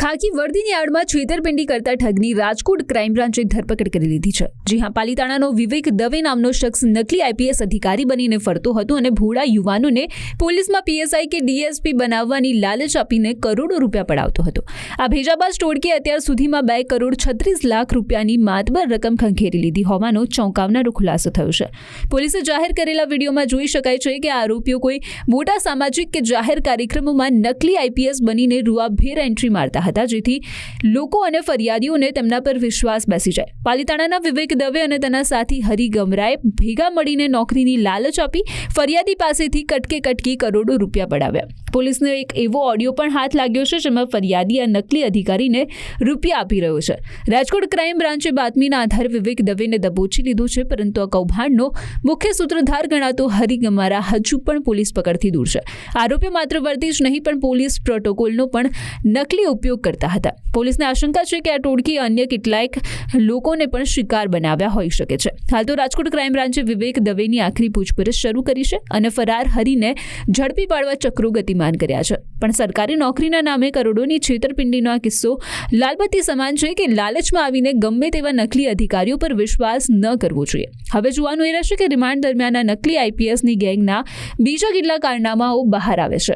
ખાકી વર્દીની આડમાં છેતરપિંડી કરતા ઠગની રાજકોટ ક્રાઇમ બ્રાન્ચે ધરપકડ કરી લીધી છે। જી હા, પાલીતાણાનો વિવેક દવે નામનો શખ્સ નકલી આઈપીએસ અધિકારી બનીને ફરતો હતો અને ભોળા યુવાનોને પોલીસમાં પીએસઆઈ કે ડીએસપી બનાવવાની લાલચ આપીને કરોડો રૂપિયા પડાવતો હતો। આ ભેજાબાજ ટોળકીએ અત્યાર સુધીમાં 2 કરોડ 36 લાખ રૂપિયાની માતબર રકમ ખંખેરી લીધી હોવાનો ચોંકાવનારો ખુલાસો થયો છે। પોલીસે જાહેર કરેલા વિડીયોમાં જોઈ શકાય છે કે આરોપીઓ કોઈ મોટા સામાજિક કે જાહેર કાર્યક્રમોમાં નકલી આઈપીએસ બનીને રૂઆભેર એન્ટ્રી મારતા હતા, જેથી લોકો અને ફરિયાદીઓને તેમના પર વિશ્વાસ બેસી જાય। પાલીતાણાના વિવેક દવે અને તેના સાથી હરી ગમરાએ ભેગા મળીને નોકરીની લાલચ આપી ફરિયાદી પાસેથી કટકી કરોડો રૂપિયા પડાવ્યા। પોલીસને એક એવો ઓડિયો પણ હાથ લાગ્યો છે જેમાં ફરિયાદી આ નકલી અધિકારીને રૂપિયા આપી રહ્યો છે। રાજકોટ ક્રાઇમ બ્રાન્ચે બાતમીના આધારે વિવેક દવેને દબોચી લીધો છે, પરંતુ આ કૌભાંડનો મુખ્ય સૂત્રધાર ગણાતો હરી ગમારા હજુ પણ પોલીસ પકડથી દૂર છે। આરોપીઓ માત્ર વર્દી જ નહીં પણ પોલીસ પ્રોટોકોલનો પણ નકલી ઉપયોગ કરતા હતા। પોલીસને આશંકા છે કે આ ટોળકી અન્ય કેટલાક લોકોને પણ શિકાર બનાવ્યા હોઈ શકે છે। હાલ તો રાજકોટ ક્રાઇમ બ્રાન્ચે વિવેક દવેની આખરી પૂછપરછ શરૂ કરી છે અને ફરાર હરીને ઝડપી પાડવા ચક્રો ગતિમાન કર્યા છે। પણ સરકારી નોકરીના નામે કરોડોની છેતરપિંડીનો આ કિસ્સો લાલબત્તી સમાન છે કે લાલચમાં આવીને ગમે તેવા નકલી અધિકારીઓ પર વિશ્વાસ ન કરવો જોઈએ। હવે જોવાનું એ રહેશે કે રિમાન્ડ દરમિયાન આ નકલી આઈપીએસની ગેંગના બીજા કેટલા કારનામાઓ બહાર આવે છે।